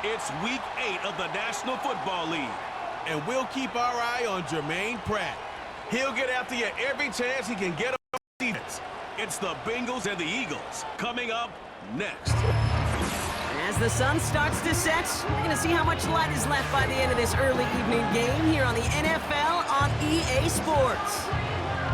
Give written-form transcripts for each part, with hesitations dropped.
It's Week 8 of the National Football League. And we'll keep our eye on Jermaine Pratt. He'll get after you every chance he can get on defense. It's the Bengals and the Eagles coming up next. As the sun starts to set, we're going to see how much light is left by the end of this early evening game here on the NFL on EA Sports.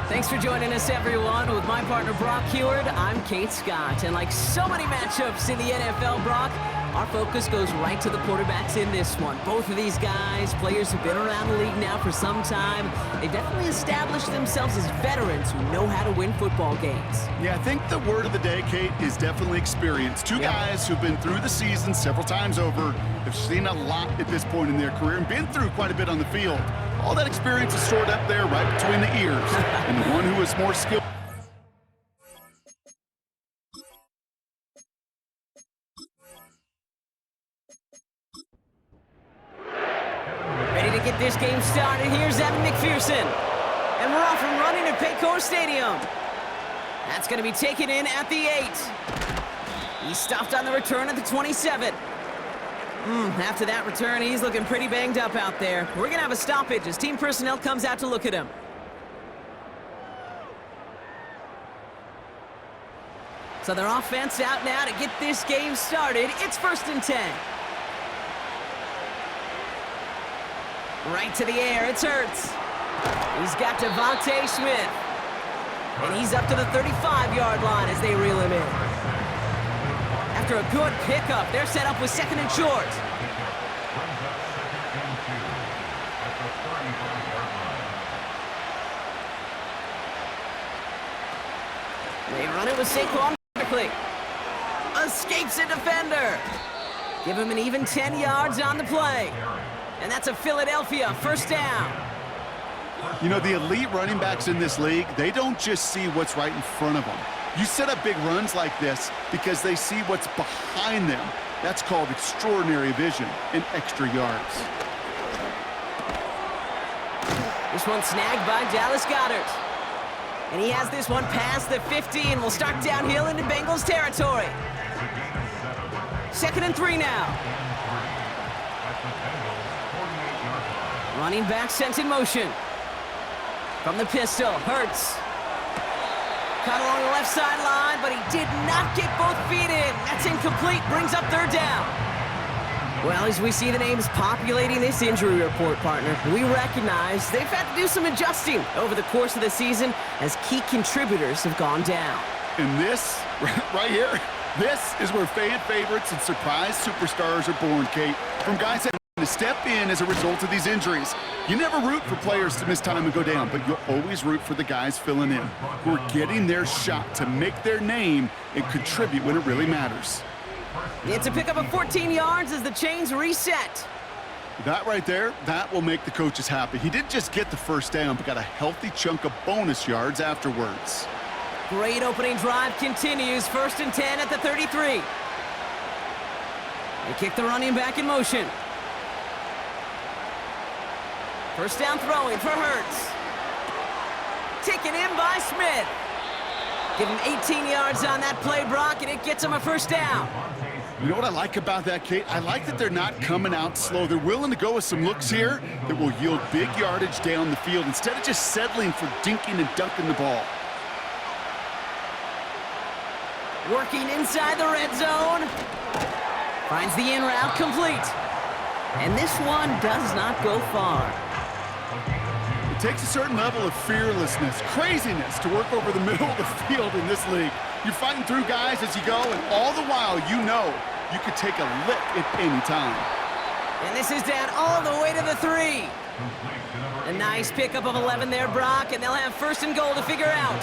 Thanks for joining us, everyone. With my partner, Brock Heward, I'm Kate Scott. And like so many matchups in the NFL, Brock, our focus goes right to the quarterbacks in this one. Both of these guys, players who've been around the league now for some time, they've definitely established themselves as veterans who know how to win football games. Yeah, I think the word of the day, Kate, is definitely experience. Two guys who've been through the season several times over, have seen a lot at this point in their career, and been through quite a bit on the field. All that experience is stored up there right between the ears. And the one who is more skilled. Ready to get this game started. Here's Evan McPherson. And we're off and running at Paycor Stadium. That's going to be taken in at the 8. He's stopped on the return at the 27. After that return, he's looking pretty banged up out there. We're going to have a stoppage as team personnel comes out to look at him. So their offense out now to get this game started. It's 1st and 10. Right to the air, it's Hurts. He's got Devontae Smith. And he's up to the 35-yard line as they reel him in. After a good pickup, they're set up with 2nd and short. They run it with Saquon quickly. Escapes a defender. Give him an even 10 yards on the play. And that's a Philadelphia 1st down. You know, the elite running backs in this league, they don't just see what's right in front of them. You set up big runs like this because they see what's behind them. That's called extraordinary vision and extra yards. This one snagged by Dallas Goedert. And he has this one past the 50 and will start downhill into Bengals territory. 2nd and 3 now. Running back sent in motion. From the pistol, Hurts. Caught along the left sideline, but he did not get both feet in. That's incomplete, brings up 3rd down. Well, as we see the names populating this injury report, partner, we recognize they've had to do some adjusting over the course of the season as key contributors have gone down. And this, right here, this is where fan favorites and surprise superstars are born, Kate. From guys that to step in as a result of these injuries. You never root for players to miss time and go down, but you'll always root for the guys filling in who are getting their shot to make their name and contribute when it really matters. It's a pickup of 14 yards as the chains reset. That right there, that will make the coaches happy. He didn't just get the 1st down, but got a healthy chunk of bonus yards afterwards. Great opening drive continues. 1st and 10 at the 33. They kick the running back in motion. 1st down throwing for Hurts. Taken in by Smith. Give him 18 yards on that play, Brock, and it gets him a 1st down. You know what I like about that, Kate? I like that they're not coming out slow. They're willing to go with some looks here that will yield big yardage down the field instead of just settling for dinking and dunking the ball. Working inside the red zone. Finds the in route complete. And this one does not go far. It takes a certain level of fearlessness, craziness to work over the middle of the field in this league. You're fighting through guys as you go, and all the while you know you could take a lick at any time. And this is down all the way to the 3. A nice pickup of 11 there, Brock, and they'll have 1st and goal to figure out.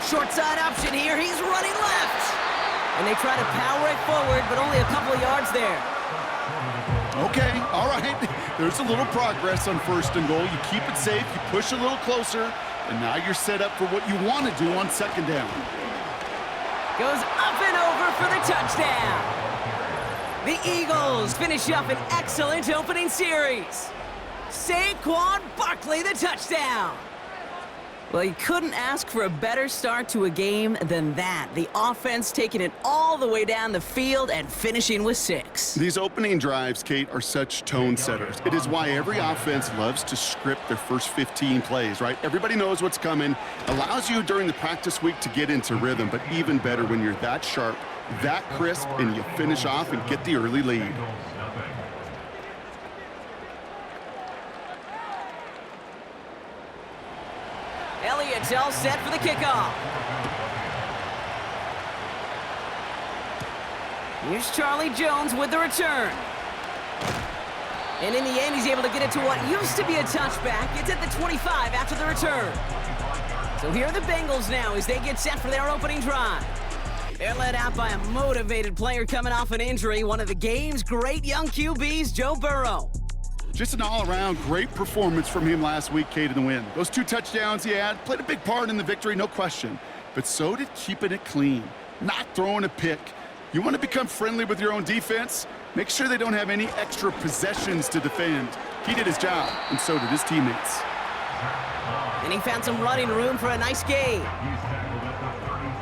Short side option here. He's running left. And they try to power it forward, but only a couple of yards there. Okay, all right. There's a little progress on 1st and goal. You keep it safe, you push a little closer, and now you're set up for what you want to do on 2nd down. Goes up and over for the touchdown. The Eagles finish up an excellent opening series. Saquon Barkley, the touchdown. Well, you couldn't ask for a better start to a game than that. The offense taking it all the way down the field and finishing with 6. These opening drives, Kate, are such tone setters. It is why every offense loves to script their first 15 plays, right? Everybody knows what's coming. Allows you during the practice week to get into rhythm, but even better when you're that sharp, that crisp, and you finish off and get the early lead. Elliott's all set for the kickoff. Here's Charlie Jones with the return. And in the end, he's able to get it to what used to be a touchback. It's at the 25 after the return. So here are the Bengals now as they get set for their opening drive. They're led out by a motivated player coming off an injury, one of the game's great young QBs, Joe Burrow. Just an all-around great performance from him last week, Kate, in the win. Those 2 touchdowns he had played a big part in the victory, no question. But so did keeping it clean, not throwing a pick. You want to become friendly with your own defense? Make sure they don't have any extra possessions to defend. He did his job, and so did his teammates. And he found some running room for a nice gain.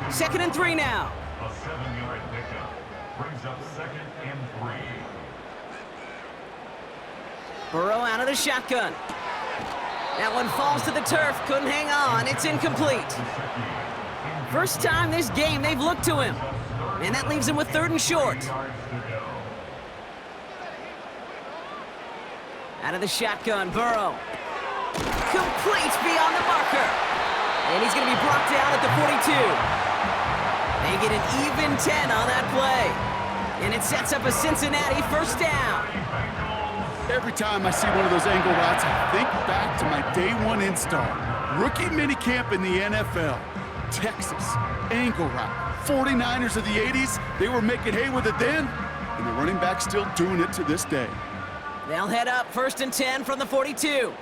2nd and 3 now. A 7-yard pickup brings up 2nd and 3. Burrow out of the shotgun. That one falls to the turf. Couldn't hang on. It's incomplete. First time this game they've looked to him. And that leaves him with 3rd and short. Out of the shotgun, Burrow. Complete beyond the marker. And he's going to be brought down at the 42. They get an even 10 on that play. And it sets up a Cincinnati first down. Every time I see one of those angle routes, I think back to my day 1 install. Rookie minicamp in the NFL. Texas, angle route. 49ers of the 80s, they were making hay with it then, and the running back's still doing it to this day. They'll head up 1st and 10 from the 42.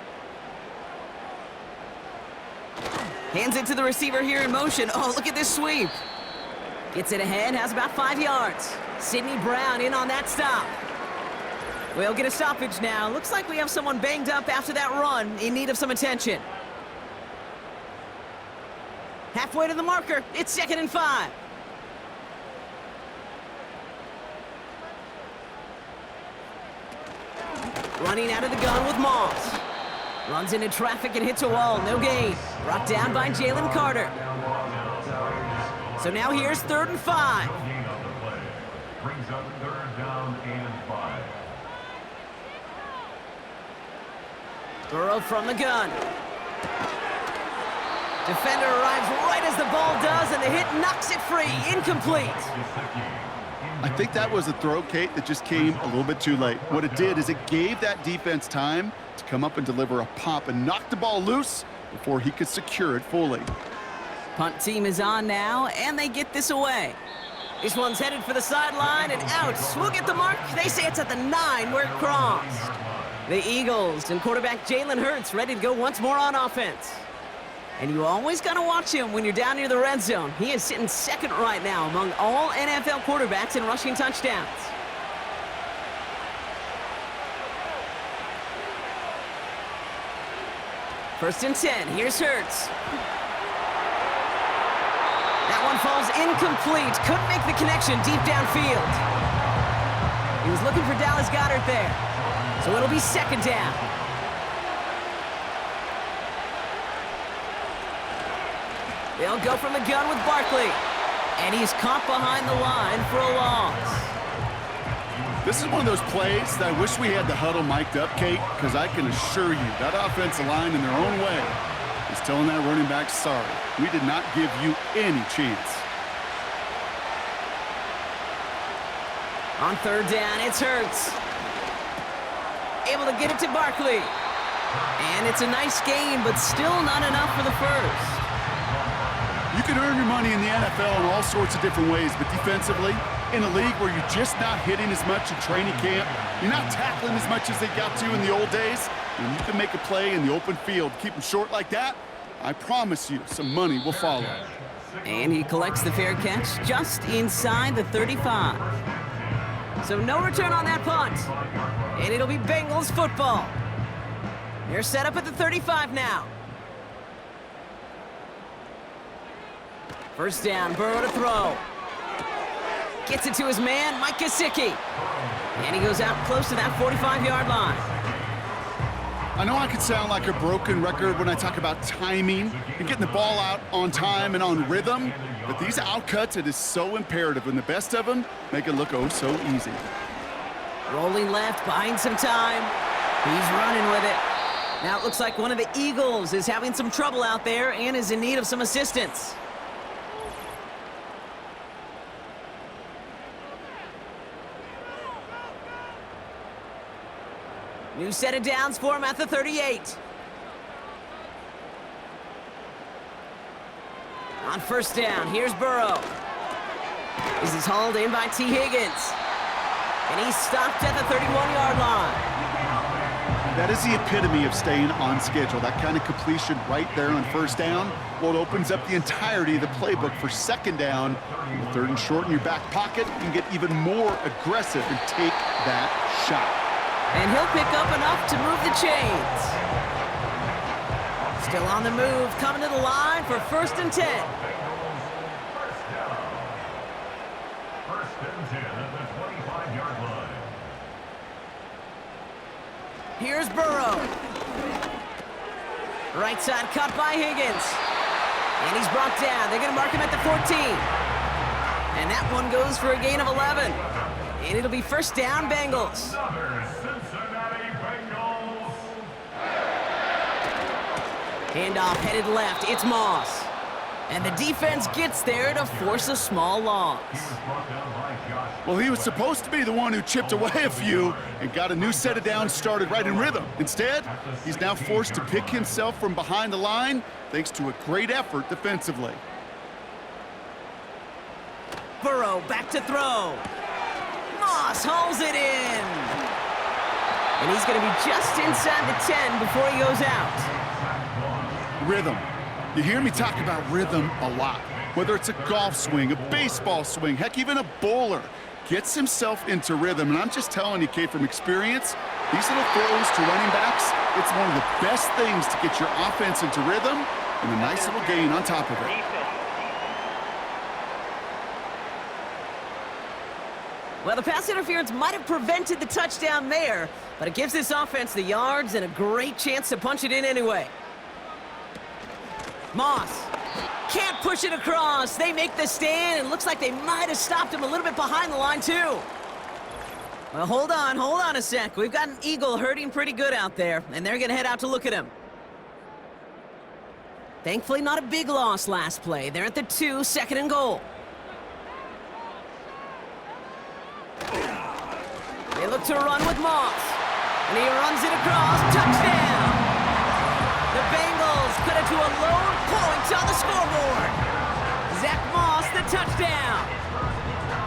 Hands it to the receiver here in motion. Oh, look at this sweep. Gets it ahead, has about 5 yards. Sidney Brown in on that stop. We'll get a stoppage now. Looks like we have someone banged up after that run, in need of some attention. Halfway to the marker, it's 2nd and 5. Running out of the gun with Moss. Runs into traffic and hits a wall, no gain. Brought down by Jalen Carter. So now here's 3rd and 5. Brings up 3rd down and 5. Burrow from the gun. Defender arrives right as the ball does, and the hit knocks it free. Incomplete. I think that was a throw, Kate, that just came a little bit too late. What it did is it gave that defense time to come up and deliver a pop and knock the ball loose before he could secure it fully. Punt team is on now, and they get this away. This one's headed for the sideline and out. We'll get the mark. They say it's at the 9 where it crossed. The Eagles and quarterback Jalen Hurts ready to go once more on offense. And you always got to watch him when you're down near the red zone. He is sitting 2nd right now among all NFL quarterbacks in rushing touchdowns. First and 10. Here's Hurts. That one falls incomplete. Couldn't make the connection deep downfield. He was looking for Dallas Goedert there. So it'll be 2nd down. They'll go from the gun with Barkley. And he's caught behind the line for a loss. This is one of those plays that I wish we had the huddle mic'd up, Kate, because I can assure you that offensive line in their own way is telling that running back, sorry, we did not give you any chance. On 3rd down, it's Hurts. Able to get it to Barkley. And it's a nice gain, but still not enough for the first. You can earn your money in the NFL in all sorts of different ways, but defensively, in a league where you're just not hitting as much in training camp, you're not tackling as much as they got to in the old days, when you can make a play in the open field, keep them short like that, I promise you some money will follow. And he collects the fair catch just inside the 35. So no return on that punt. And it'll be Bengals football. They're set up at the 35 now. First down, Burrow to throw. Gets it to his man, Mike Gesicki. And he goes out close to that 45-yard line. I know I could sound like a broken record when I talk about timing and getting the ball out on time and on rhythm, but these outcuts, it is so imperative, and the best of them make it look oh so easy. Rolling left, buying some time. He's running with it. Now it looks like one of the Eagles is having some trouble out there and is in need of some assistance. New set of downs for him at the 38. On first down, here's Burrow. This is hauled in by T. Higgins. And he's stopped at the 31-yard line. That is the epitome of staying on schedule. That kind of completion right there on first down. Well, it opens up the entirety of the playbook for second down. With third and short in your back pocket, you can get even more aggressive and take that shot. And he'll pick up enough to move the chains. Still on the move, coming to the line for first and 10. First and 10 at the 25-yard line. Here's Burrow. Right side cut by Higgins. And he's brought down. They're going to mark him at the 14. And that one goes for a gain of 11. And it'll be first down, Bengals. Another Cincinnati Bengals. Handoff headed left. It's Moss. And the defense gets there to force a small loss. Well, he was supposed to be the one who chipped away a few and got a new set of downs started right in rhythm. Instead, he's now forced to pick himself from behind the line thanks to a great effort defensively. Burrow back to throw. Moss hauls it in. And he's going to be just inside the 10 before he goes out. Rhythm. You hear me talk about rhythm a lot. Whether it's a golf swing, a baseball swing, heck, even a bowler gets himself into rhythm. And I'm just telling you, Kate, from experience, these little throws to running backs, it's one of the best things to get your offense into rhythm and a nice little gain on top of it. Well, the pass interference might have prevented the touchdown there, but it gives this offense the yards and a great chance to punch it in anyway. Moss can't push it across. They make the stand, and looks like they might have stopped him a little bit behind the line, too. Well, hold on a sec. We've got an Eagle hurting pretty good out there, and they're going to head out to look at him. Thankfully, not a big loss last play. They're at the 2, second and goal. They look to run with Moss, and he runs it across. Touchdown! The Bengals cut it to a lone point on the scoreboard. Zach Moss, the touchdown.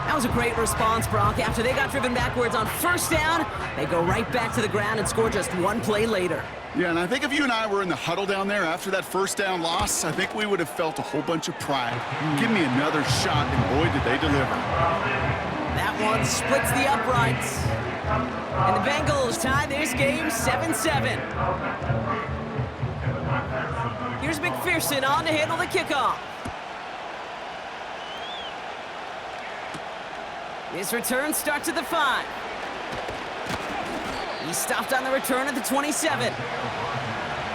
That was a great response, Brock. After they got driven backwards on first down, they go right back to the ground and score just one play later. Yeah, and I think if you and I were in the huddle down there after that first down loss, I think we would have felt a whole bunch of pride. Give me another shot, and boy, did they deliver. That one splits the uprights. And the Bengals tie this game 7-7. Here's McPherson on to handle the kickoff. This return starts at the 5. He stopped on the return at the 27.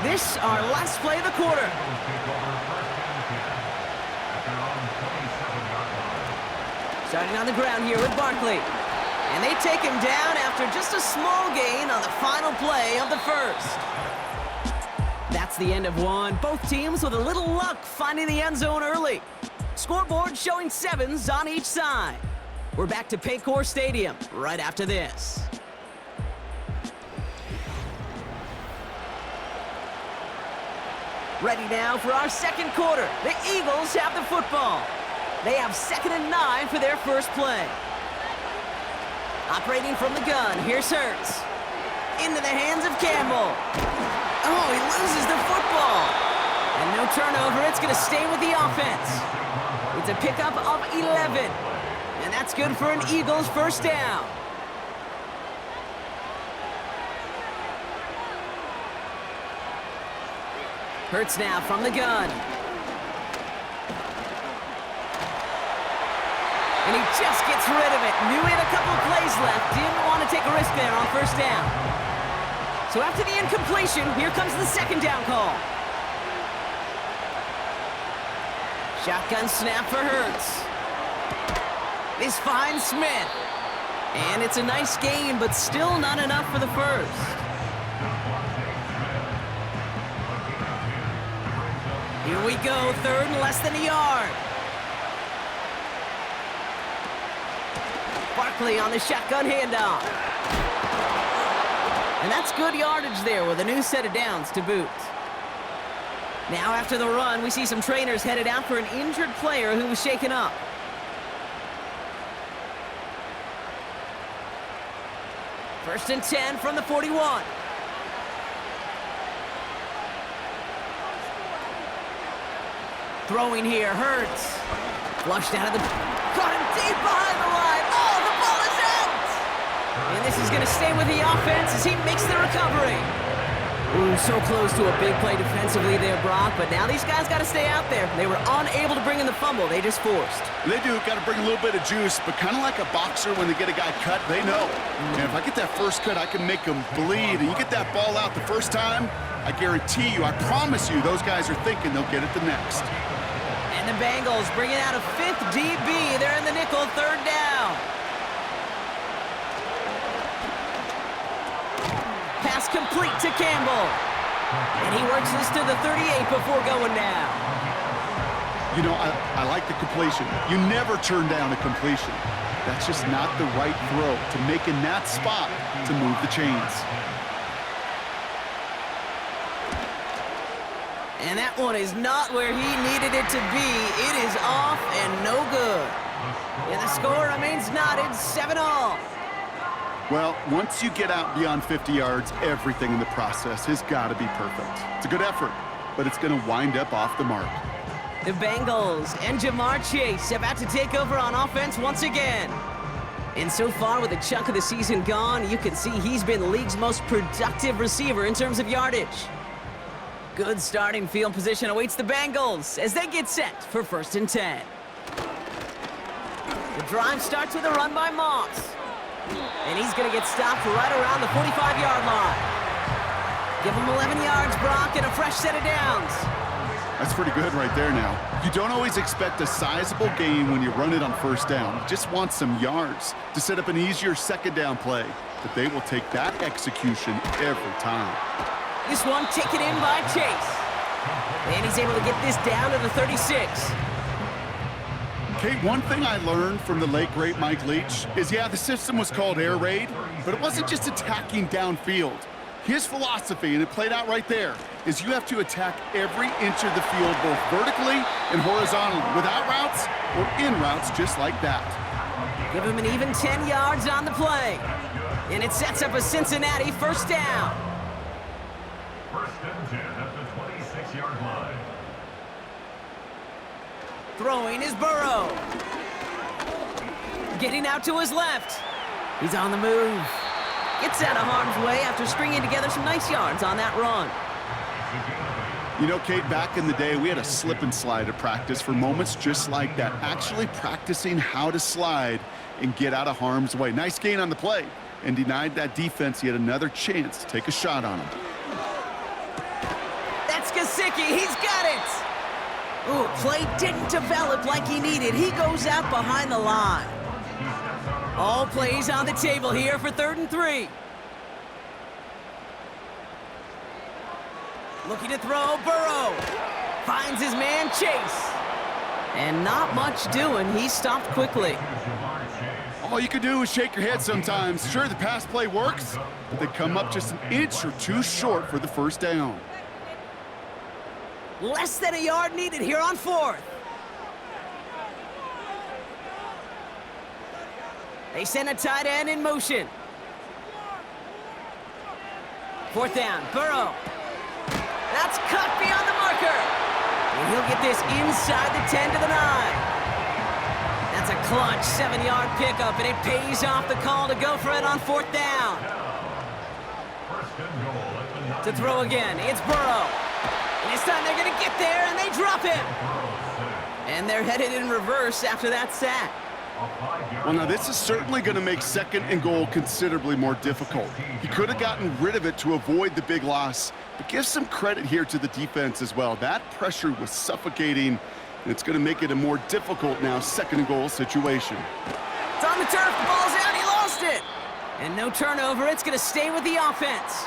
This our last play of the quarter. Starting on the ground here with Barkley. And they take him down after just a small gain on the final play of the first. That's the end of one. Both teams with a little luck finding the end zone early. Scoreboard showing 7s on each side. We're back to Paycor Stadium right after this. Ready now for our second quarter. The Eagles have the football. They have 2nd and 9 for their first play. Operating from the gun, here's Hurts. Into the hands of Campbell. Oh, he loses the football. And no turnover, it's going to stay with the offense. It's a pickup of 11. And that's good for an Eagles first down. Hurts now from the gun. And he just gets rid of it. Knew he had a couple of plays left. Didn't want to take a risk there on first down. So after the incompletion, here comes the second down call. Shotgun snap for Hurts. This finds Smith. And it's a nice gain, but still not enough for the first. Here we go, third and less than a yard. Barkley on the shotgun handoff. And that's good yardage there with a new set of downs to boot. Now after the run, we see some trainers headed out for an injured player who was shaken up. First and 10 from the 41. Throwing here, Hurts. Flushed out of the... Caught him deep behind the line. Oh, the ball is out! And this is going to stay with the offense as he makes the recovery. Ooh, so close to a big play defensively there, Brock, but now these guys got to stay out there. They were unable to bring in the fumble. They just forced. They do. Got to bring a little bit of juice, but kind of like a boxer when they get a guy cut, they know. And if I get that first cut, I can make him bleed. And you get that ball out the first time, I guarantee you, I promise you, those guys are thinking they'll get it the next. And the Bengals bringing out a fifth DB. They're in the nickel, third down. Pass complete to Campbell. And he works this to the 38 before going down. You know, I like the completion. You never turn down a completion. That's just not the right throw to make in that spot to move the chains. And that one is not where he needed it to be. It is off and no good. And the score remains knotted, 7-all. Well, once you get out beyond 50 yards, everything in the process has got to be perfect. It's a good effort, but it's going to wind up off the mark. The Bengals and Jamar Chase about to take over on offense once again. And so far, with a chunk of the season gone, you can see he's been the league's most productive receiver in terms of yardage. Good starting field position awaits the Bengals as they get set for first and 10. The drive starts with a run by Moss. And he's going to get stopped right around the 45-yard line. Give him 11 yards, Brock, and a fresh set of downs. That's pretty good right there now. You don't always expect a sizable gain when you run it on first down. You just want some yards to set up an easier second down play. But they will take that execution every time. This one taken in by Chase. And he's able to get this down to the 36. Kate, one thing I learned from the late, great Mike Leach is, yeah, the system was called air raid, but it wasn't just attacking downfield. His philosophy, and it played out right there, is you have to attack every inch of the field, both vertically and horizontally, without routes or in routes just like that. Give him an even 10 yards on the play. And it sets up a Cincinnati first down. First and 10 at the 26-yard line. Throwing is Burrow. Getting out to his left. He's on the move. Gets out of harm's way after stringing together some nice yards on that run. You know, Kate, back in the day, we had a slip and slide at practice for moments just like that. Actually practicing how to slide and get out of harm's way. Nice gain on the play, and denied that defense yet another chance to take a shot on him. That's Gesicki. He's got it. Ooh, play didn't develop like he needed. He goes out behind the line. All plays on the table here for 3rd and 3. Looking to throw, Burrow. Finds his man, Chase. And not much doing. He stopped quickly. All you can do is shake your head sometimes. Sure, the pass play works, but they come up just an inch or two short for the first down. Less than a yard needed here on 4th. They send a tight end in motion. 4th down, Burrow. That's cut beyond the marker. And he'll get this inside the 10 to the 9. That's a clutch 7-yard pickup, and it pays off the call to go for it on 4th down. To throw again, it's Burrow. And this time they're going to get there, and they drop him. And they're headed in reverse after that sack. Well, now this is certainly going to make second and goal considerably more difficult. He could have gotten rid of it to avoid the big loss, but give some credit here to the defense as well. That pressure was suffocating, and it's going to make it a more difficult now second and goal situation. It's on the turf, the ball's out, he lost it! And no turnover, it's going to stay with the offense.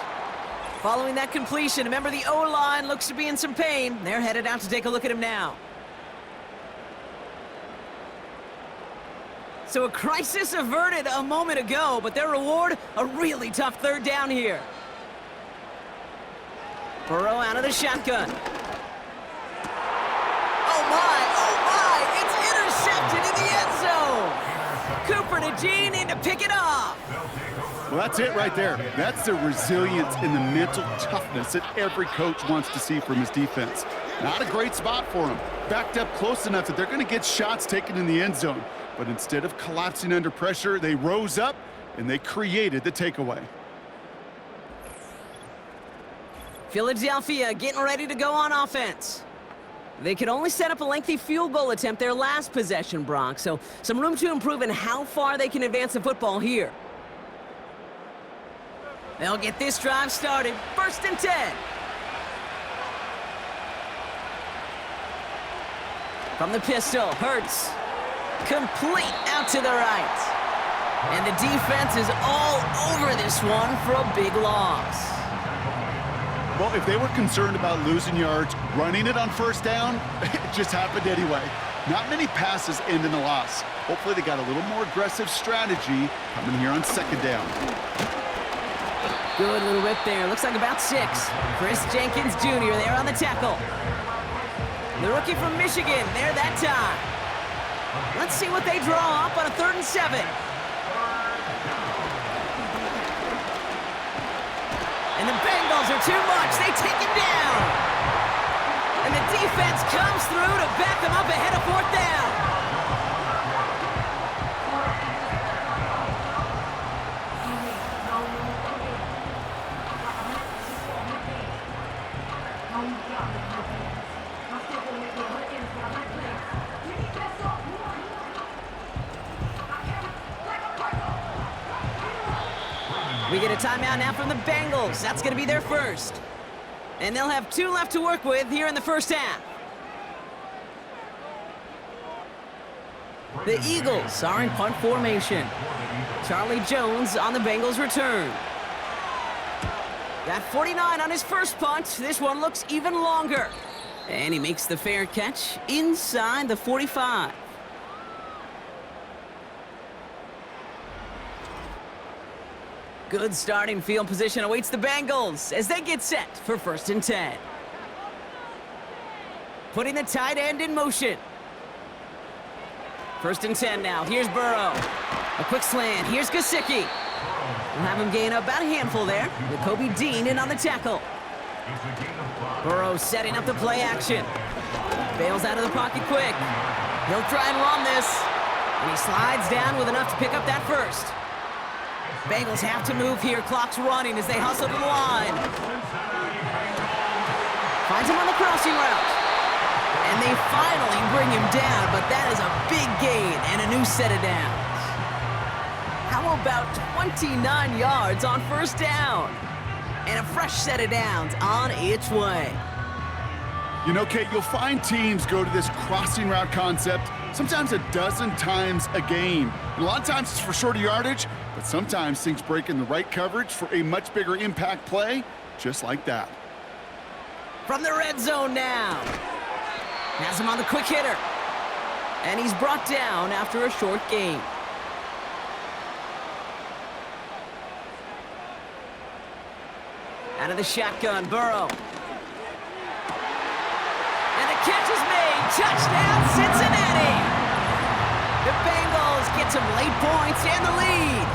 Following that completion, remember the O-line looks to be in some pain. They're headed out to take a look at him now. So a crisis averted a moment ago, but their reward, a really tough third down here. Burrow out of the shotgun. Oh my, it's intercepted in the end zone. Cooper to Gene in to pick it off. Well, that's it right there. That's the resilience and the mental toughness that every coach wants to see from his defense. Not a great spot for him. Backed up close enough that they're going to get shots taken in the end zone. But instead of collapsing under pressure, they rose up and they created the takeaway. Philadelphia getting ready to go on offense. They could only set up a lengthy field goal attempt their last possession, Brock, so some room to improve in how far they can advance the football here. They'll get this drive started. 1st and 10. From the pistol, Hurts. Complete out to the right. And the defense is all over this one for a big loss. Well, if they were concerned about losing yards, running it on 1st down, it just happened anyway. Not many passes end in a loss. Hopefully they got a little more aggressive strategy coming here on 2nd down. Good little whip there. Looks like about 6. Chris Jenkins Jr. there on the tackle. The rookie from Michigan there that time. Let's see what they draw up on a 3rd and 7. And the Bengals are too much. They take him down. And the defense comes through to back them up ahead of 4th down. We get a timeout now from the Bengals. That's going to be their first. And they'll have 2 left to work with here in the 1st half. The Eagles are in punt formation. Charlie Jones on the Bengals return. Got 49 on his first punt. This one looks even longer. And he makes the fair catch inside the 45. Good starting field position awaits the Bengals as they get set for 1st and 10. Putting the tight end in motion. 1st and 10 now. Here's Burrow. A quick slant. Here's Gesicki. We'll have him gain about a handful there with Kobe Dean in on the tackle. Burrow setting up the play action. Bails out of the pocket quick. He'll try and run this. And he slides down with enough to pick up that first. Bengals have to move here. Clock's running as they hustle to the line. Finds him on the crossing route. And they finally bring him down, but that is a big gain and a new set of downs. How about 29 yards on 1st down? And a fresh set of downs on its way. You know, Kate, you'll find teams go to this crossing route concept sometimes a dozen times a game. And a lot of times it's for shorter yardage, but sometimes things break in the right coverage for a much bigger impact play, just like that. From the red zone now. Has him on the quick hitter. And he's brought down after a short gain. Out of the shotgun, Burrow. And the catch is made. Touchdown, Cincinnati. The Bengals get some late points and the lead.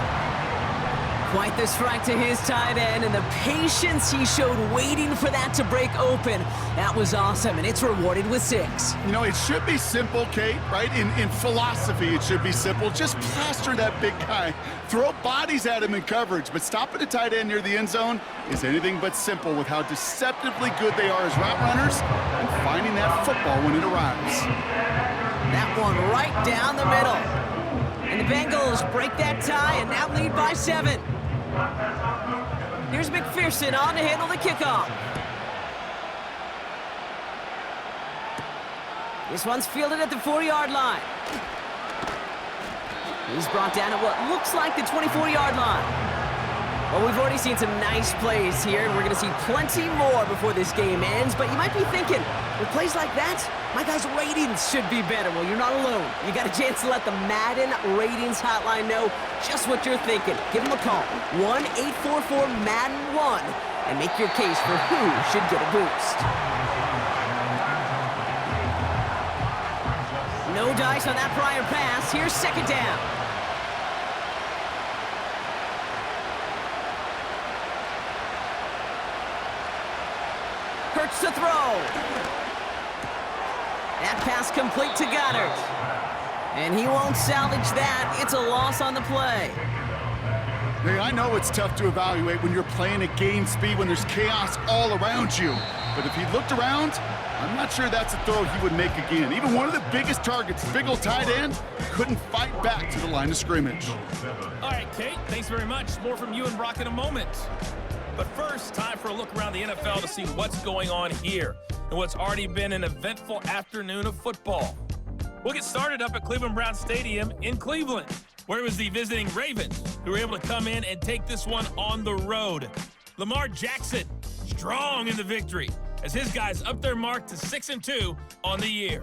Quite the strike to his tight end, and the patience he showed waiting for that to break open. That was awesome, and it's rewarded with 6. You know, it should be simple, Kate, right? In philosophy, it should be simple. Just plaster that big guy. Throw bodies at him in coverage, but stopping a tight end near the end zone is anything but simple with how deceptively good they are as route runners and finding that football when it arrives. That one right down the middle. And the Bengals break that tie and now lead by 7. Here's McPherson on to handle the kickoff. This one's fielded at the 4-yard line. He's brought down at what looks like the 24-yard line. Well, we've already seen some nice plays here, and we're going to see plenty more before this game ends. But you might be thinking, with plays like that, my guys' ratings should be better. Well, you're not alone. You got a chance to let the Madden ratings hotline know just what you're thinking. Give them a call, 1-844-MADDEN-1, and make your case for who should get a boost. No dice on that prior pass. Here's second down. Hurts to throw. That pass complete to Goddard. And he won't salvage that. It's a loss on the play. Hey, I know it's tough to evaluate when you're playing at game speed when there's chaos all around you. But if he looked around, I'm not sure that's a throw he would make again. Even one of the biggest targets, big old tight end, couldn't fight back to the line of scrimmage. All right, Kate, thanks very much. More from you and Brock in a moment. But first, time for a look around the NFL to see what's going on here and what's already been an eventful afternoon of football. We'll get started up at Cleveland Brown Stadium in Cleveland, where it was the visiting Ravens who were able to come in and take this one on the road. Lamar Jackson, strong in the victory, as his guys up their mark to 6-2 on the year.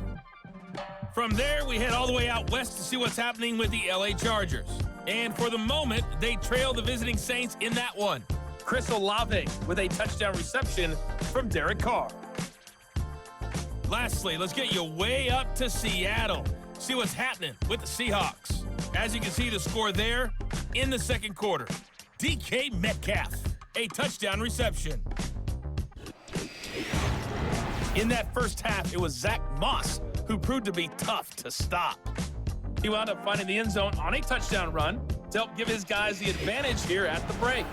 From there, we head all the way out west to see what's happening with the LA Chargers. And for the moment, they trail the visiting Saints in that one. Chris Olave with a touchdown reception from Derek Carr. Lastly, let's get you way up to Seattle. See what's happening with the Seahawks. As you can see the score there in the second quarter. DK Metcalf, a touchdown reception. In that first half, it was Zach Moss who proved to be tough to stop. He wound up finding the end zone on a touchdown run to help give his guys the advantage here at the break.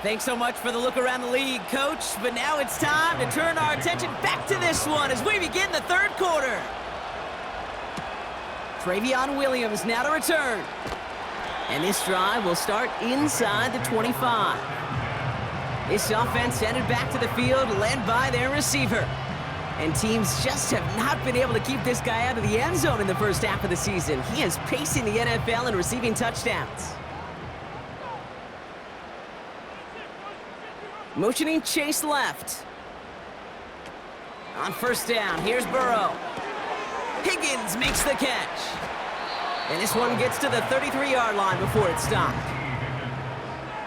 Thanks so much for the look around the league, Coach. But now it's time to turn our attention back to this one as we begin the third quarter. Travion Williams now to return. And this drive will start inside the 25. This offense headed back to the field, led by their receiver. And teams just have not been able to keep this guy out of the end zone in the first half of the season. He is pacing the NFL in receiving touchdowns. Motioning Chase left. On first down, here's Burrow. Higgins makes the catch. And this one gets to the 33-yard line before it's stopped.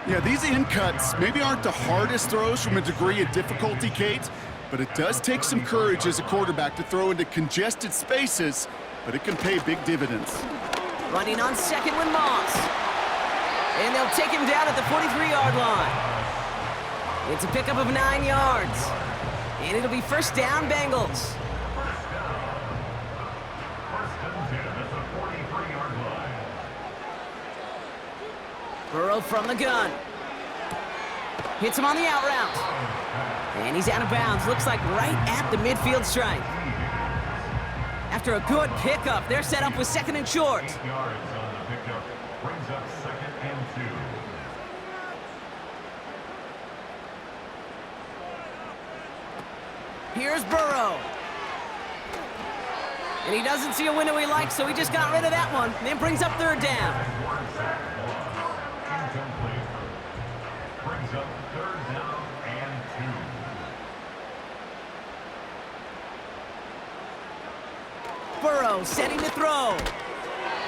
Yeah, these in cuts maybe aren't the hardest throws from a degree of difficulty, Kate, but it does take some courage as a quarterback to throw into congested spaces, but it can pay big dividends. Running on second with Moss. And they'll take him down at the 43-yard line. It's a pickup of 9 yards. And it'll be first down, Bengals. Burrow from the gun. Hits him on the out route. And he's out of bounds. Looks like right at the midfield stripe. After a good pickup, they're set up with second and short. 8 yards on the pickup. Brings up 2nd and 2. Here's Burrow. And he doesn't see a window he likes, so he just got rid of that one. Then brings up third down. Incomplete. Brings up 3rd down and 2. Burrow setting to throw.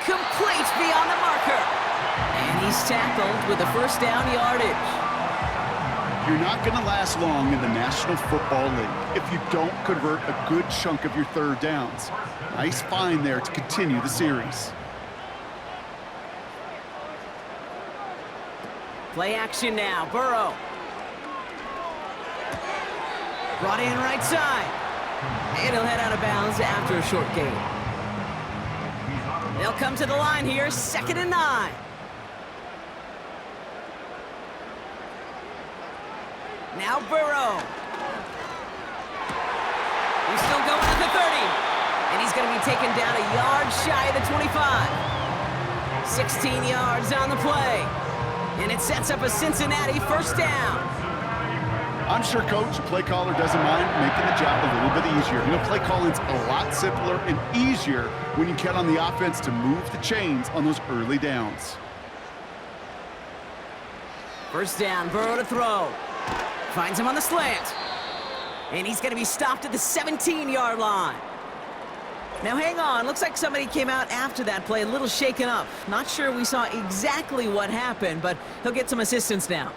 Complete beyond the marker. And he's tackled with the first down yardage. You're not going to last long in the National Football League if you don't convert a good chunk of your third downs. Nice find there to continue the series. Play action now, Burrow. Brought in right side. And he'll head out of bounds after a short gain. They'll come to the line here, 2nd and 9. Now Burrow. He's still going at the 30. And he's going to be taken down a yard shy of the 25. 16 yards on the play. And it sets up a Cincinnati first down. I'm sure Coach, play caller, doesn't mind making the job a little bit easier. You know, play calling's a lot simpler and easier when you count on the offense to move the chains on those early downs. First down, Burrow to throw. Finds him on the slant. And he's going to be stopped at the 17-yard line. Now hang on, looks like somebody came out after that play a little shaken up. Not sure we saw exactly what happened, but he'll get some assistance now.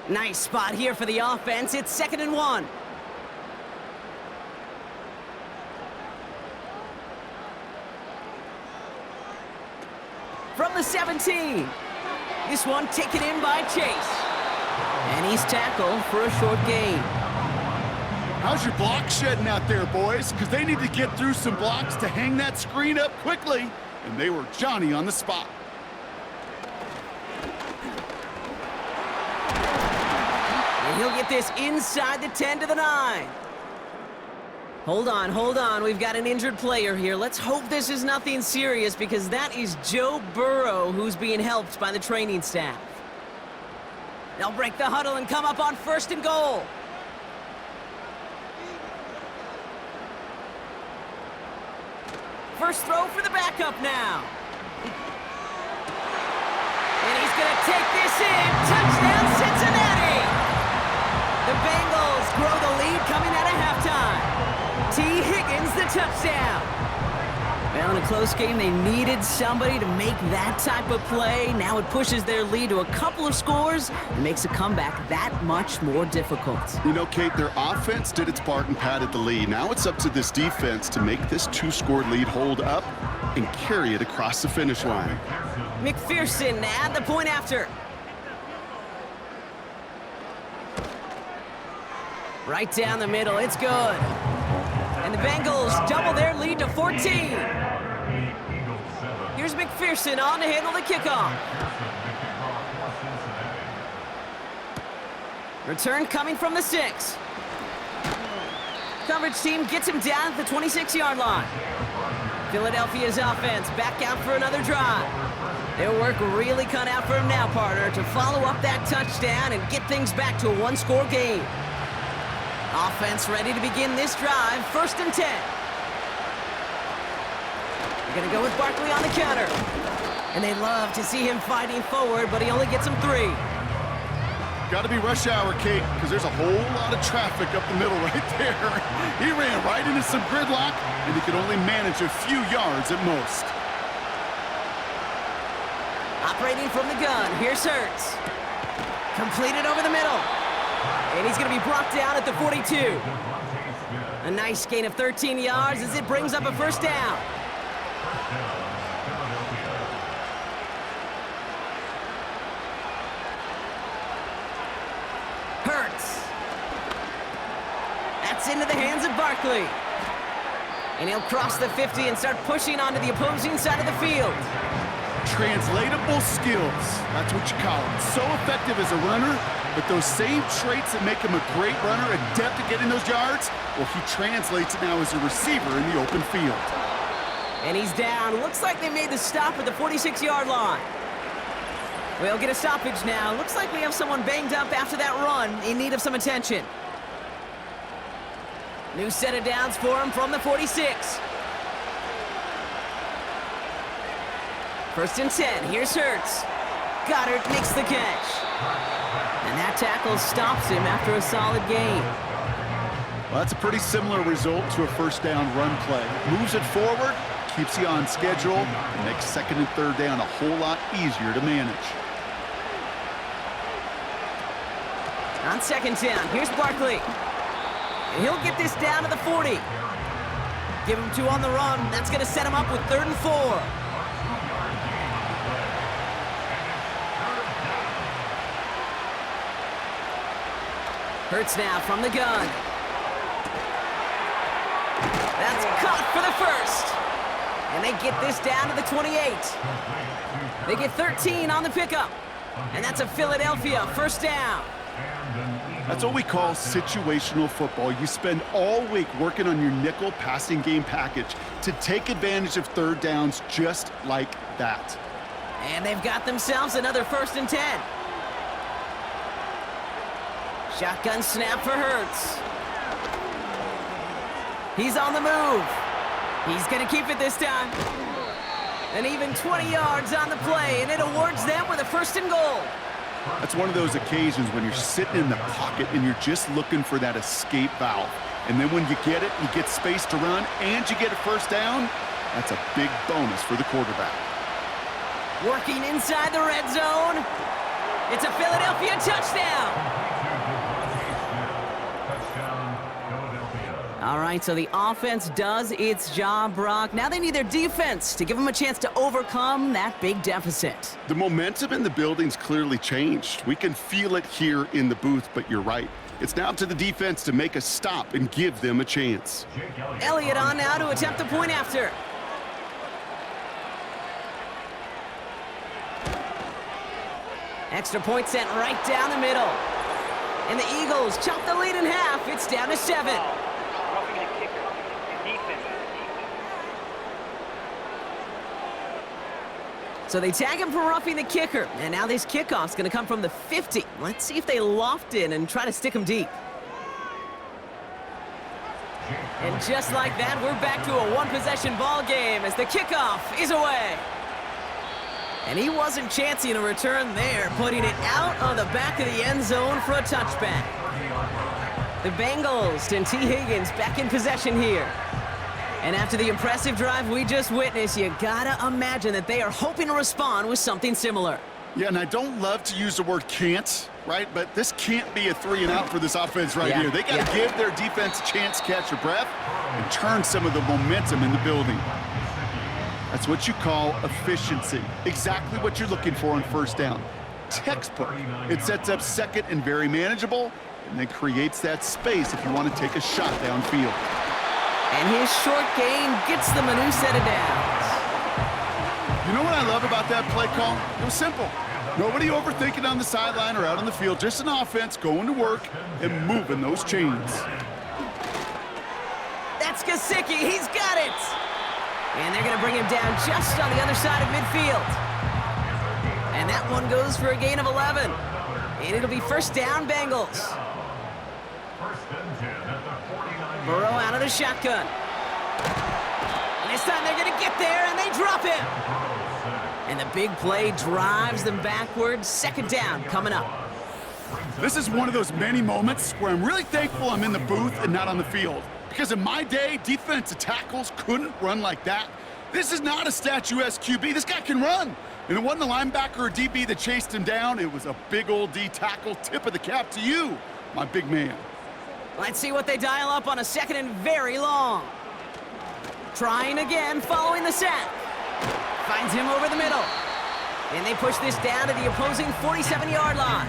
Nice spot here for the offense. It's 2nd and 1. From the 17. This one taken in by Chase. And he's tackled for a short gain. How's your block shedding out there, boys? Because they need to get through some blocks to hang that screen up quickly. And they were Johnny on the spot. And he'll get this inside the 10 to the 9. Hold on. We've got an injured player here. Let's hope this is nothing serious because that is Joe Burrow who's being helped by the training staff. They'll break the huddle and come up on 1st and goal. First throw for the backup now. And he's going to take this in. Touchdown, Cincinnati! The Bengals grow the lead coming out of halftime. T. Higgins, the touchdown. Well, in a close game, they needed somebody to make that type of play. Now it pushes their lead to a couple of scores and makes a comeback that much more difficult. You know, Kate, their offense did its part and padded the lead. Now it's up to this defense to make this 2-score lead hold up and carry it across the finish line. McPherson at the point after. Right down the middle, it's good. And the Bengals double their lead to 14. Here's McPherson on to handle the kickoff. Return coming from the 6. Coverage team gets him down at the 26-yard line. Philadelphia's offense back out for another drive. Their work really cut out for him now, partner, to follow up that touchdown and get things back to a 1-score game. Offense ready to begin this drive, 1st and 10. They're going to go with Barkley on the counter. And they love to see him fighting forward, but he only gets them 3. Got to be rush hour, Kate, because there's a whole lot of traffic up the middle right there. He ran right into some gridlock, and he could only manage a few yards at most. Operating from the gun, here's Hurts. Completed over the middle. And he's going to be brought down at the 42. A nice gain of 13 yards as it brings up a first down. Hurts. That's into the hands of Barkley. And he'll cross the 50 and start pushing onto the opposing side of the field. Translatable skills. That's what you call him. So effective as a runner, but those same traits that make him a great runner, adept at getting those yards, well, he translates it now as a receiver in the open field. And he's down. Looks like they made the stop at the 46-yard line. We'll get a stoppage now. Looks like we have someone banged up after that run in need of some attention. New set of downs for him from the 46. 1st and 10. Here's Hurts. Goddard makes the catch. And that tackle stops him after a solid gain. Well, that's a pretty similar result to a first down run play. Moves it forward, keeps you on schedule, and makes 2nd and 3rd down a whole lot easier to manage. On 2nd down, here's Barkley. And he'll get this down to the 40. Give him 2 on the run. That's going to set him up with 3rd and 4. Hurts now from the gun. That's caught for the 1st. And they get this down to the 28. They get 13 on the pickup. And that's a Philadelphia first down. That's what we call situational football. You spend all week working on your nickel passing game package to take advantage of 3rd downs just like that. And they've got themselves another 1st and 10. Shotgun snap for Hurts. He's on the move. He's going to keep it this time. And even 20 yards on the play, and it awards them with a 1st and goal. That's one of those occasions when you're sitting in the pocket and you're just looking for that escape valve. And then when you get it, you get space to run, and you get a 1st down. That's a big bonus for the quarterback. Working inside the red zone. It's a Philadelphia touchdown. All right, so the offense does its job, Brock. Now they need their defense to give them a chance to overcome that big deficit. The momentum in the building's clearly changed. We can feel it here in the booth, but you're right. It's now up to the defense to make a stop and give them a chance. Elliott on now to attempt the point after. Extra point sent right down the middle. And the Eagles chop the lead in half. It's down to 7. So they tag him for roughing the kicker. And now this kickoff's going to come from the 50. Let's see if they loft in and try to stick him deep. And just like that, we're back to a one-possession ball game as the kickoff is away. And he wasn't chancing a return there, putting it out on the back of the end zone for a touchback. The Bengals and T. Higgins back in possession here. And after the impressive drive we just witnessed, you gotta imagine that they are hoping to respond with something similar. Yeah, and I don't love to use the word can't, right? But this can't be a 3-and-out for this offense right here. They got to give their defense a chance to catch their breath and turn some of the momentum in the building. That's what you call efficiency. Exactly what you're looking for on 1st down. Textbook. It sets up 2nd and very manageable, and then creates that space if you want to take a shot downfield. And his short gain gets them a new set of downs. You know what I love about that play call? It was simple. Nobody overthinking on the sideline or out on the field. Just an offense going to work and moving those chains. That's Gesicki. He's got it. And they're going to bring him down just on the other side of midfield. And that one goes for a gain of 11. And it'll be 1st down, Bengals. Burrow out of the shotgun. And this time they're going to get there, and they drop him. And the big play drives them backwards. 2nd down coming up. This is one of those many moments where I'm really thankful I'm in the booth and not on the field. Because in my day, defensive tackles couldn't run like that. This is not a statuesque QB. This guy can run. And it wasn't a linebacker or DB that chased him down. It was a big old D tackle. Tip of the cap to you, my big man. Let's see what they dial up on a 2nd and very long. Trying again, following the sack. Finds him over the middle. And they push this down to the opposing 47-yard line.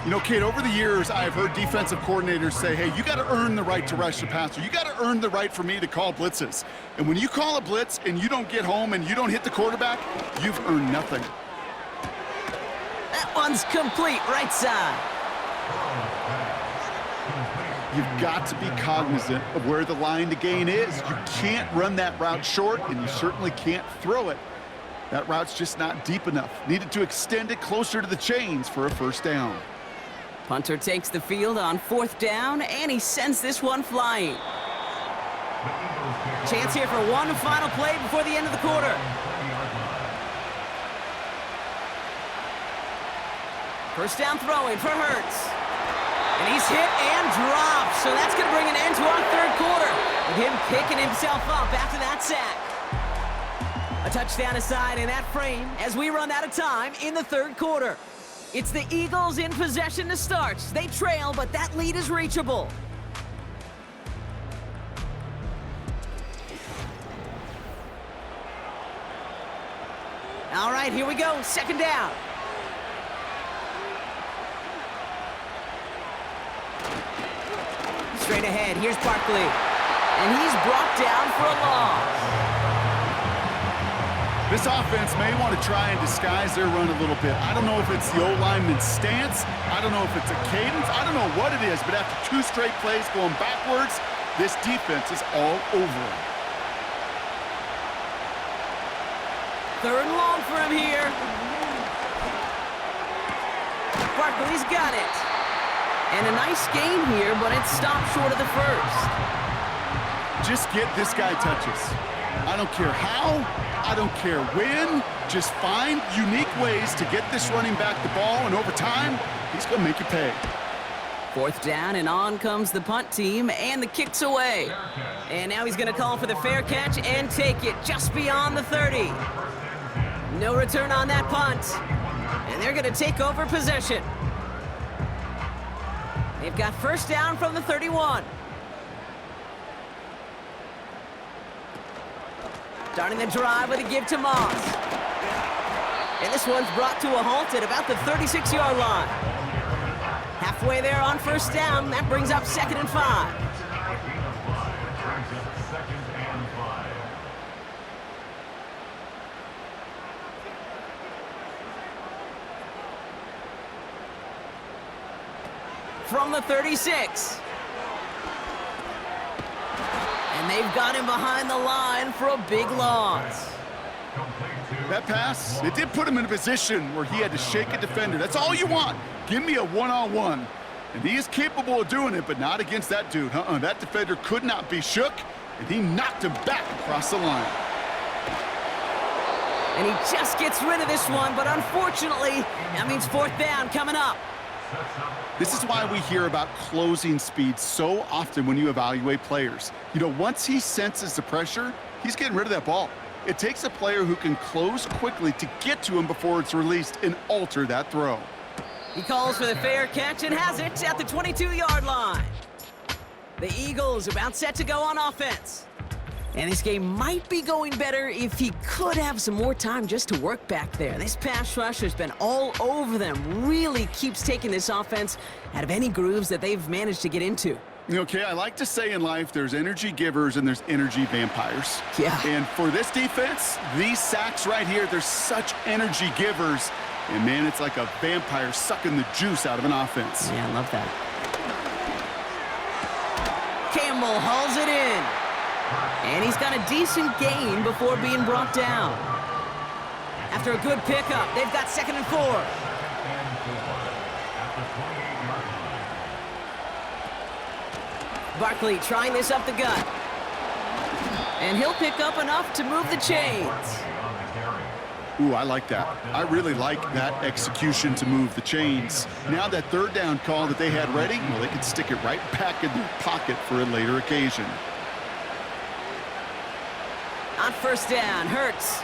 You know, Kate, over the years, I've heard defensive coordinators say, hey, you got to earn the right to rush the passer. You got to earn the right for me to call blitzes. And when you call a blitz and you don't get home and you don't hit the quarterback, you've earned nothing. That one's complete, right side. You've got to be cognizant of where the line to gain is. You can't run that route short, and you certainly can't throw it. That route's just not deep enough. Needed to extend it closer to the chains for a 1st down. Punter takes the field on 4th down, and he sends this one flying. Chance here for one final play before the end of the quarter. First down throwing for Hurts. And he's hit and dropped, so that's going to bring an end to our 3rd quarter, with him picking himself up after that sack. A touchdown aside in that frame as we run out of time in the 3rd quarter. It's the Eagles in possession to start. They trail, but that lead is reachable. All right, here we go. 2nd down. Straight ahead, here's Barkley. And he's brought down for a loss. This offense may want to try and disguise their run a little bit. I don't know if it's the O-lineman's stance. I don't know if it's a cadence. I don't know what it is, but after 2 straight plays going backwards, this defense is all over him. Third and long for him here. Barkley's got it. And a nice gain here, but it stopped short of the first. Just get this guy touches. I don't care how, I don't care when. Just find unique ways to get this running back the ball, and over time, he's going to make you pay. Fourth down, and on comes the punt team, and the kick's away. And now he's going to call for the fair catch and take it just beyond the 30. No return on that punt. And they're going to take over possession. They've got first down from the 31. Starting the drive with a give to Moss. And this one's brought to a halt at about the 36-yard line. Halfway there on first down, that brings up 2nd and 5. From the 36. And they've got him behind the line for a big loss. That pass, it did put him in a position where he had to shake a defender. That's all you want. Give me a one-on-one. And he is capable of doing it, but not against that dude. That defender could not be shook, and he knocked him back across the line. And he just gets rid of this one, but unfortunately, that means fourth down coming up. This is why we hear about closing speed so often when you evaluate players. You know, once he senses the pressure, he's getting rid of that ball. It takes a player who can close quickly to get to him before it's released and alter that throw. He calls for the fair catch and has it at the 22-yard line. The Eagles about set to go on offense. And this game might be going better if he could have some more time just to work back there. This pass rush has been all over them. Really keeps taking this offense out of any grooves that they've managed to get into. Okay, I like to say in life there's energy givers and there's energy vampires. Yeah. And for this defense, these sacks right here, they're such energy givers. And man, it's like a vampire sucking the juice out of an offense. Yeah, I love that. Campbell hauls it in. And he's got a decent gain before being brought down. After a good pickup, they've got 2nd and 4. Barkley trying this up the gut. And he'll pick up enough to move the chains. Ooh, I like that. I really like that execution to move the chains. Now that third down call that they had ready, well, they can stick it right back in their pocket for a later occasion. On first down, Hurts.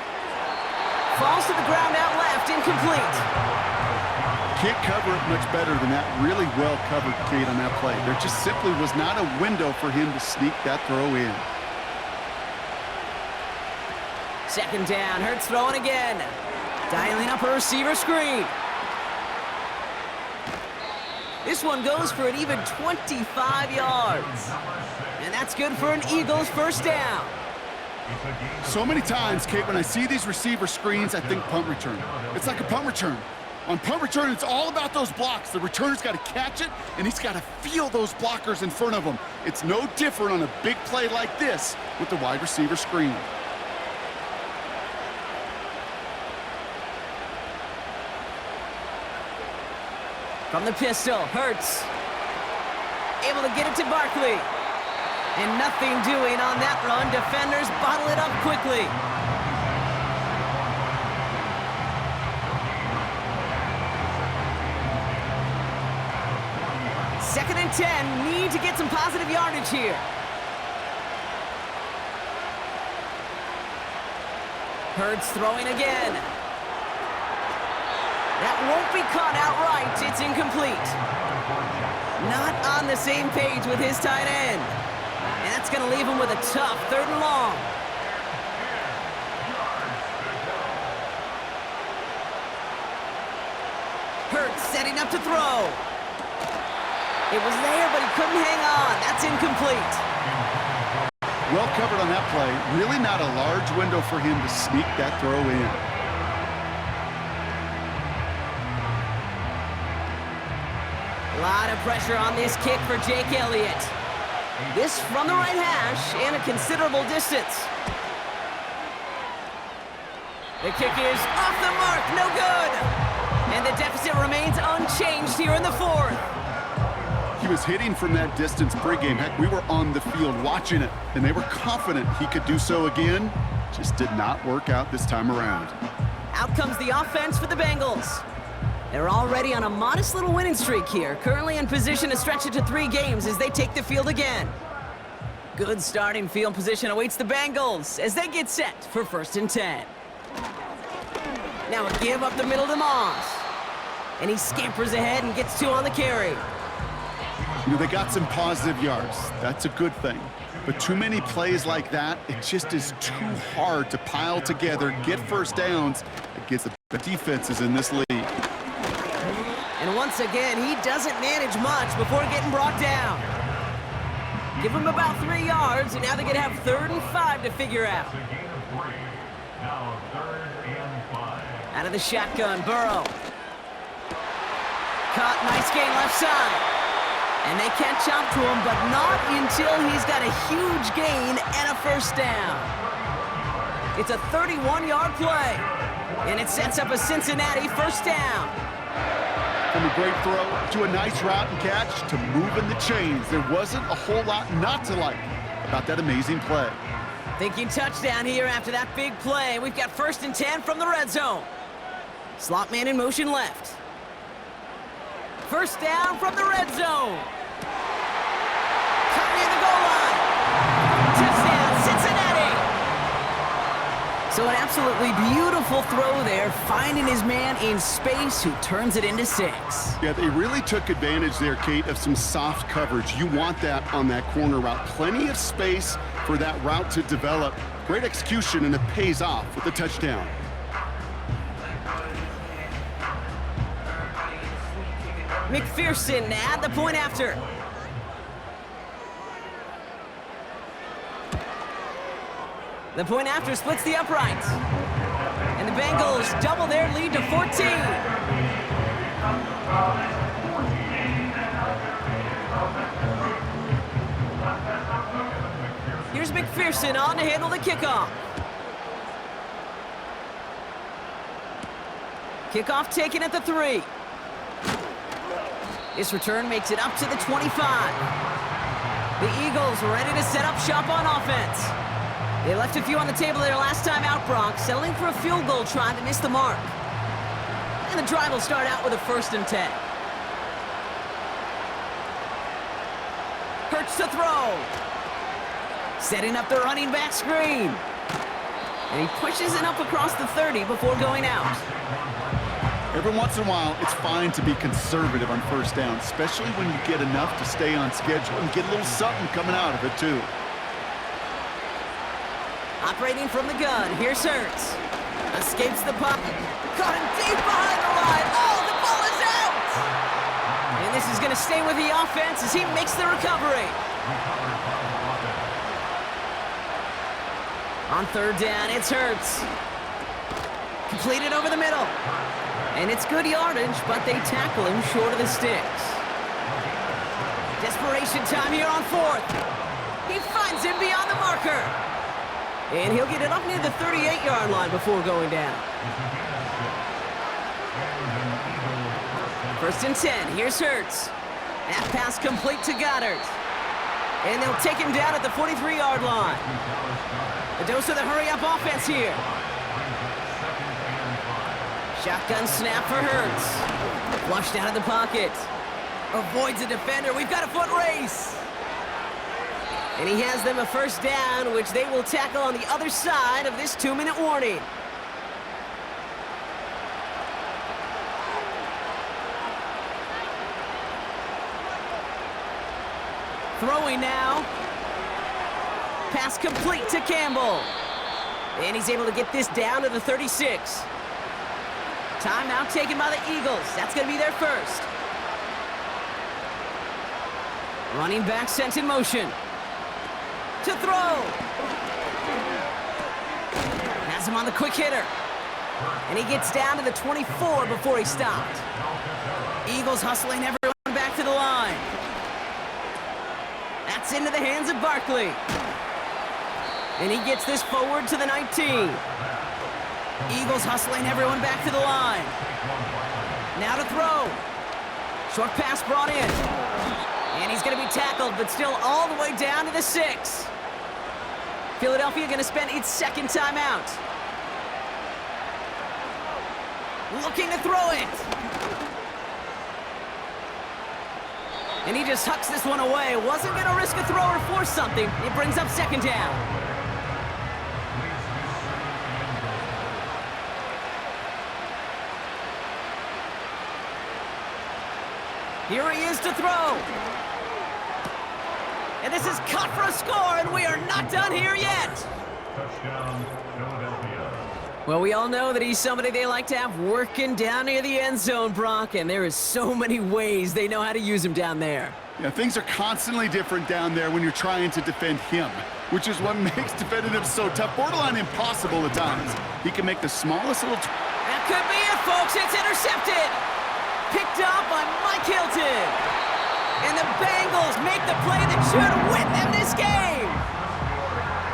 Falls to the ground out left, incomplete. Can't cover it much better than that. Really well covered, Kate, on that play. There just simply was not a window for him to sneak that throw in. Second down, Hurts throwing again. Dialing up a receiver screen. This one goes for an even 25 yards. And that's good for an Eagles first down. So many times, Kate, when I see these receiver screens, I think punt return. It's like a punt return. On punt return, it's all about those blocks. The returner's got to catch it, and he's got to feel those blockers in front of him. It's no different on a big play like this with the wide receiver screen. From the pistol, Hurts. Able to get it to Barkley. And nothing doing on that run. Defenders bottle it up quickly. Second and 10. Need to get some positive yardage here. Hurts throwing again. That won't be caught outright. It's incomplete. Not on the same page with his tight end. And that's going to leave him with a tough 3rd and long. Hurts setting up to throw. It was there, but he couldn't hang on. That's incomplete. Well covered on that play. Really not a large window for him to sneak that throw in. A lot of pressure on this kick for Jake Elliott. This from the right hash and a considerable distance. The kick is off the mark, no good. And the deficit remains unchanged here in the fourth. He was hitting from that distance pregame. Heck, we were on the field watching it, and they were confident he could do so again. Just did not work out this time around. Out comes the offense for the Bengals. They're already on a modest little winning streak here, currently in position to stretch it to 3 games as they take the field again. Good starting field position awaits the Bengals as they get set for 1st and 10. Now a give up the middle to Moss. And he scampers ahead and gets 2 on the carry. You know, they got some positive yards. That's a good thing. But too many plays like that, it just is too hard to pile together, get first downs against the defenses in this league. And once again, he doesn't manage much before getting brought down. Give him about 3 yards, and now they're going to have 3rd and 5 to figure out. Now 3rd and 5. Out of the shotgun, Burrow. Caught, nice gain left side. And they catch up to him, but not until he's got a huge gain and a 1st down. It's a 31-yard play, and it sets up a Cincinnati 1st down. From a great throw to a nice route and catch to moving the chains. There wasn't a whole lot not to like about that amazing play. Thinking touchdown here after that big play. We've got 1st and 10 from the red zone. Slot man in motion left. 1st down from the red zone. Cut near the goal line. Touchdown, Cincinnati. So an absolutely beautiful throw there, finding his man in space who turns it into 6. Yeah, they really took advantage there, Kate, of some soft coverage. You want that on that corner route. Plenty of space for that route to develop. Great execution, and it pays off with a touchdown. McPherson at the point after. The point after splits the uprights. And the Bengals double their lead to 14. Here's McPherson on to handle the kickoff. Kickoff taken at the 3. This return makes it up to the 25. The Eagles ready to set up shop on offense. They left a few on the table their last time out, Bronx, settling for a field goal try that missed the mark. And the drive will start out with a 1st and 10. Hurts to throw. Setting up the running back screen. And he pushes it up across the 30 before going out. Every once in a while, it's fine to be conservative on 1st down, especially when you get enough to stay on schedule and get a little something coming out of it, too. Operating from the gun, here's Hurts. Escapes the puck. Caught him deep behind the line. Oh, the ball is out! And this is going to stay with the offense as he makes the recovery. On 3rd down, it's Hurts. Completed over the middle. And it's good yardage, but they tackle him short of the sticks. Desperation time here on 4th. He finds him beyond the marker. And he'll get it up near the 38-yard line before going down. 1st and 10, here's Hurts. That pass complete to Goddard. And they'll take him down at the 43-yard line. A dose of the hurry-up offense here. Shotgun snap for Hurts. Flushed out of the pocket. Avoids a defender. We've got a foot race. And he has them a 1st down, which they will tackle on the other side of this 2-minute warning. Throwing now. Pass complete to Campbell. And he's able to get this down to the 36. Timeout taken by the Eagles. That's going to be their 1st. Running back sent in motion. To throw. Has him on the quick hitter. And he gets down to the 24 before he stopped. Eagles hustling everyone back to the line. That's into the hands of Barkley. And he gets this forward to the 19. Eagles hustling everyone back to the line. Now to throw. Short pass brought in. And he's going to be tackled, but still all the way down to the 6. Philadelphia going to spend its second timeout. Looking to throw it. And he just hucks this one away. Wasn't going to risk a throw or force something. It brings up second down. Here he is to throw. And this is cut for a score, and we are not done here yet. Touchdown, Philadelphia. Well, we all know that he's somebody they like to have working down near the end zone, Brock, and there is so many ways they know how to use him down there. Yeah, things are constantly different down there when you're trying to defend him, which is what makes defending him so tough, borderline impossible at times. He can make the smallest little... That could be it, folks. It's intercepted. Picked up by Mike Hilton. And the Bengals make the play that should win them this game.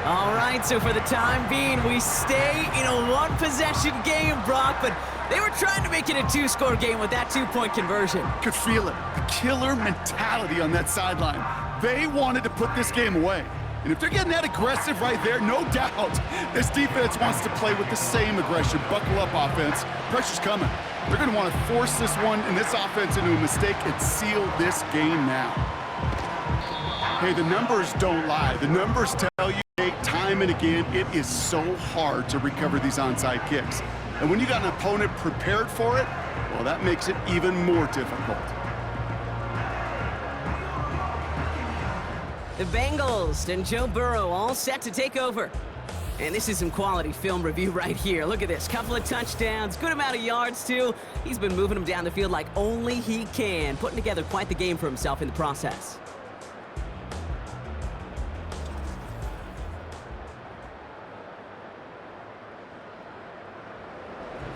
All right, so for the time being, we stay in a one-possession game, Brock, but they were trying to make it a two-score game with that two-point conversion. Could feel it. The killer mentality on that sideline. They wanted to put this game away. And if they're getting that aggressive right there, no doubt, this defense wants to play with the same aggression. Buckle up, offense. Pressure's coming. They're going to want to force this one and this offense into a mistake and seal this game now. Hey, the numbers don't lie. The numbers tell you time and again, it is so hard to recover these onside kicks. And when you got an opponent prepared for it, well, that makes it even more difficult. The Bengals and Joe Burrow all set to take over. And this is some quality film review right here. Look at this. Couple of touchdowns, good amount of yards, too. He's been moving them down the field like only he can, putting together quite the game for himself in the process.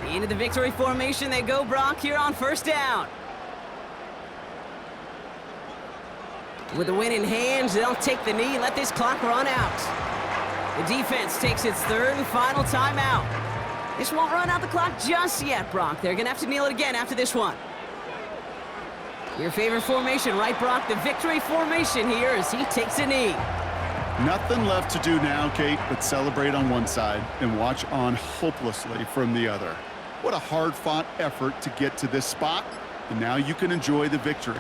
Into the victory formation they go, Brock, here on first down. With the win in hand, they'll take the knee and let this clock run out. The defense takes its third and final timeout. This won't run out the clock just yet, Brock. They're going to have to kneel it again after this one. Your favorite formation, right, Brock? The victory formation here as he takes a knee. Nothing left to do now, Kate, but celebrate on one side and watch on hopelessly from the other. What a hard-fought effort to get to this spot, and now you can enjoy the victory.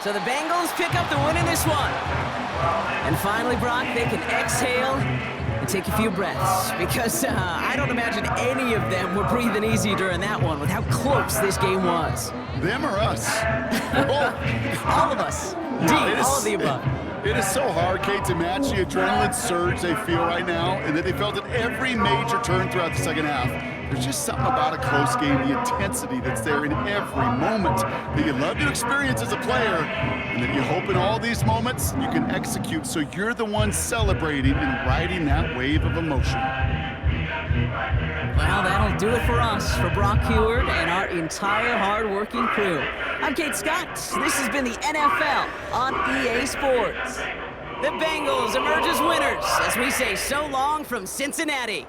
So the Bengals pick up the win in this one. And finally, Brock, they can exhale and take a few breaths. Because I don't imagine any of them were breathing easy during that one with how close this game was. Them or us? All of us. All of the above. It is so hard, Kate, to match the adrenaline surge they feel right now and that they felt at every major turn throughout the second half. There's just something about a close game, the intensity that's there in every moment that you love to experience as a player, and that you hope in all these moments you can execute so you're the one celebrating and riding that wave of emotion. Well, that'll do it for us, for Brock Heward and our entire hard-working crew. I'm Kate Scott. This has been the NFL on EA Sports. The Bengals emerge as winners as we say so long from Cincinnati.